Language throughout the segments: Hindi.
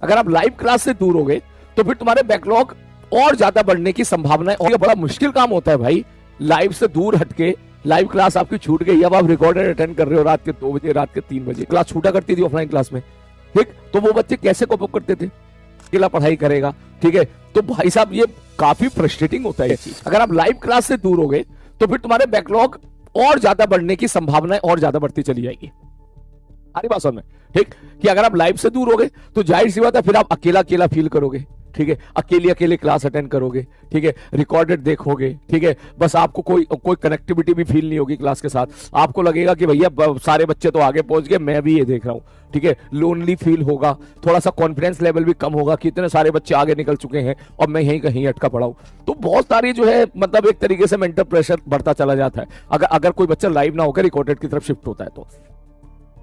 अगर आप लाइव क्लास से दूर हो गए तो फिर तुम्हारे बैकलॉग और ज्यादा बढ़ने की संभावना है। और ये बड़ा मुश्किल काम होता है भाई, लाइव से दूर हटके। लाइव क्लास आपकी छूट गई, अब आप रिकॉर्डेड अटेंड कर रहे हो रात के 2 बजे, रात के 3 बजे। क्लास छूटा करती थी ऑफलाइन क्लास में, ठीक, तो वो बच्चे कैसे कोप अप करते थे? अकेला पढ़ाई करेगा, ठीक है। तो भाई साहब ये काफी फ्रस्ट्रेटिंग होता है ये चीज। अगर आप लाइव क्लास से दूर हो गए तो फिर तुम्हारे बैकलॉग और ज्यादा बढ़ने की संभावना और ज्यादा बढ़ती चली जाएगी। हमारी बात समझ में, ठीक, कि अगर आप लाइव से दूर हो गए तो जाहिर सी बात है फिर आप अकेला अकेला फील करोगे, ठीक है। अकेले क्लास अटेंड करोगे, ठीक है, रिकॉर्डेड देखोगे, ठीक है। बस आपको कोई कनेक्टिविटी भी फील नहीं होगी क्लास के साथ। आपको लगेगा कि भैया सारे बच्चे तो आगे पहुंच गए, मैं भी ये देख रहा हूं, ठीक है। लोनली फील होगा, थोड़ा सा कॉन्फिडेंस लेवल भी कम होगा कि इतने सारे बच्चे आगे निकल चुके हैं और मैं यहीं कहीं अटका पड़ा हूं। तो बहुत सारी जो है मतलब एक तरीके से मेंटल प्रेशर बढ़ता चला जाता है अगर कोई बच्चा लाइव ना होकर रिकॉर्डेड की तरफ शिफ्ट होता है तो।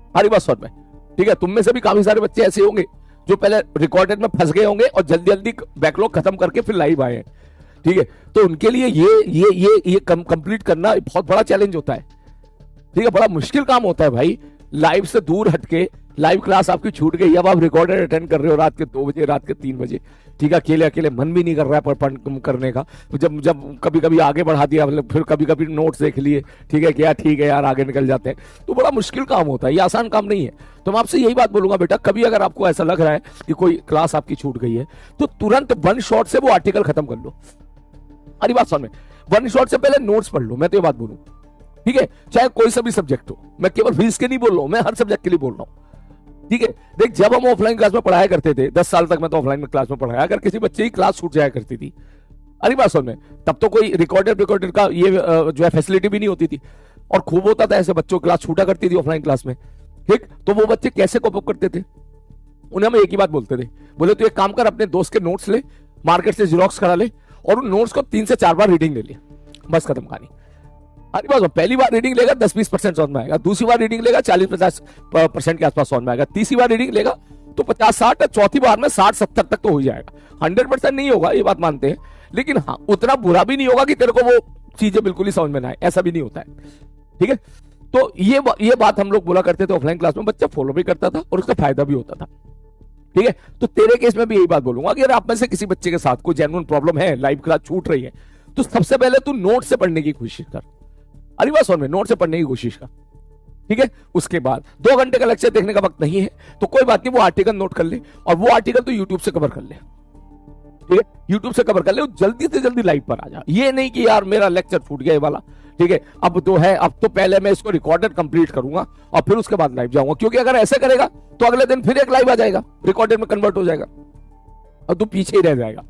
हमारी बात समझ में, ठीक है। तुम में से भी काफी सारे बच्चे ऐसे होंगे जो पहले रिकॉर्डेड में फंस गए होंगे और जल्दी जल्दी बैकलॉग खत्म करके फिर लाइव आए हैं, ठीक है। तो उनके लिए ये कंप्लीट करना बहुत बड़ा चैलेंज होता है, ठीक है। बड़ा मुश्किल काम होता है भाई, लाइव से दूर हटके। लाइव क्लास आपकी छूट गई, अब आप रिकॉर्डेड अटेंड कर रहे हो रात के 2 बजे, रात के 3 बजे, ठीक है। अकेले अकेले मन भी नहीं कर रहा है करने का। जब कभी कभी आगे बढ़ा दिया, फिर कभी कभी नोट्स देख लिए, ठीक है, क्या ठीक है यार आगे निकल जाते हैं। तो बड़ा मुश्किल काम होता है, ये आसान काम नहीं है। तो मैं आपसे यही बात बोलूंगा बेटा, कभी अगर आपको ऐसा लग रहा है कि कोई क्लास आपकी छूट गई है तो तुरंत वन शॉट से वो आर्टिकल खत्म कर लो। अरे बात समझ में, वन शॉट से पहले नोट्स पढ़ लो। मैं तो ये बात बोलूं, ठीक है, चाहे कोई सा भी सब्जेक्ट हो। मैं केवल फिजिक्स के नहीं बोल रहा हूं, मैं हर सब्जेक्ट के लिए बोल रहा हूं, ठीक है। देख, जब हम ऑफलाइन क्लास में पढ़ाया करते थे, 10 साल तक मैं तो ऑफलाइन में क्लास में पढ़ाया, अगर किसी बच्चे की क्लास छूट जाया करती थी, अरे बात समझ में, तब तो कोई रिकॉर्डेड का ये जो है फैसिलिटी भी नहीं होती थी। और खूब होता था ऐसे बच्चों की क्लास छूटा करती थी ऑफलाइन क्लास में, ठीक। तो वो बच्चे कैसे कोप अप करते थे? उन्हें हम एक ही बात बोलते थे, बोले तो एक काम कर, अपने दोस्त के नोट्स ले, मार्केट से जीरोक्स करा ले और उन नोट्स को 3 से 4 बार रीडिंग ले ले, बस खत्म कहानी। अरे बात, पहली बार रीडिंग लेगा 10-20% समझ में आएगा, दूसरी बार रीडिंग लेगा 40-50% के आसपास समझ में आएगा, तीसरी बार रीडिंग लेगा तो 50-60, चौथी बार में 60-70 तक तो हो जाएगा। 100% नहीं होगा, ये बात मानते हैं, लेकिन हाँ उतना बुरा भी नहीं होगा कि तेरे को वो चीजें बिल्कुल ही समझ में ना आए, ऐसा भी नहीं होता है, ठीक है। तो ये बात हम लोग बोला करते थे ऑफलाइन क्लास में, बच्चा फॉलो भी करता था और उसका फायदा भी होता था, ठीक है। तो तेरे केस में भी यही बात बोलूंगा कि अगर आप में से किसी बच्चे के साथ कोई जेन्युइन प्रॉब्लम है, लाइव क्लास छूट रही है, तो सबसे पहले तू नोट से पढ़ने की कोशिश कर। अरे बात समझ में, नोट से पढ़ने की कोशिश कर, ठीक है। उसके बाद 2 घंटे का लेक्चर देखने का वक्त नहीं है तो कोई बात नहीं, वो आर्टिकल नोट कर ले और वो आर्टिकल तो यूट्यूब से कवर कर ले, ठीक है। यूट्यूब से कवर कर ले, जल्दी से जल्दी लाइव पर आ जा। ये नहीं कि यार मेरा लेक्चर छूट गया वाला, ठीक है, अब तो है, अब तो पहले मैं इसको रिकॉर्डेड कंप्लीट करूंगा और फिर उसके बाद लाइव जाऊंगा। क्योंकि अगर ऐसे करेगा तो अगले दिन फिर एक लाइव आ जाएगा, रिकॉर्डेड में कन्वर्ट हो जाएगा और तू पीछे ही रह जाएगा।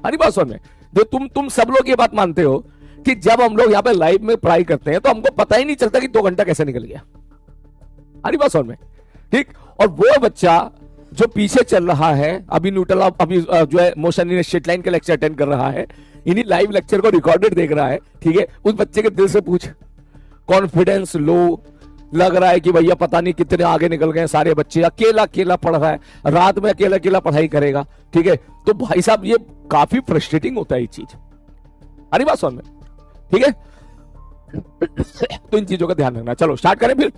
अरे बात समझ में, जो तुम सब लोग ये बात मानते हो कि जब हम लोग यहाँ पे लाइव में पढ़ाई करते हैं तो हमको पता ही नहीं चलता कि 2 घंटा कैसे निकल गया। अरे बात समझ में, ठीक। और वो बच्चा जो पीछे चल रहा है, अभी न्यूटन अभी जो है मोशन इन स्ट्रेट लाइन के लेक्चर अटेंड कर रहा है, इन्हीं लाइव लेक्चर को रिकॉर्डेड देख रहा है, ठीक है। उस बच्चे के दिल से पूछ, कॉन्फिडेंस लो, लग रहा है कि भैया पता नहीं कितने आगे निकल गए सारे बच्चे, अकेला अकेला पढ़ रहा है, रात में अकेला अकेला पढ़ाई करेगा, ठीक है। तो भाई साहब ये काफी फ्रस्ट्रेटिंग होता है ये चीज। अरे बात समझ में, ठीक है। तो इन चीजों का ध्यान रखना। चलो स्टार्ट करें फिर।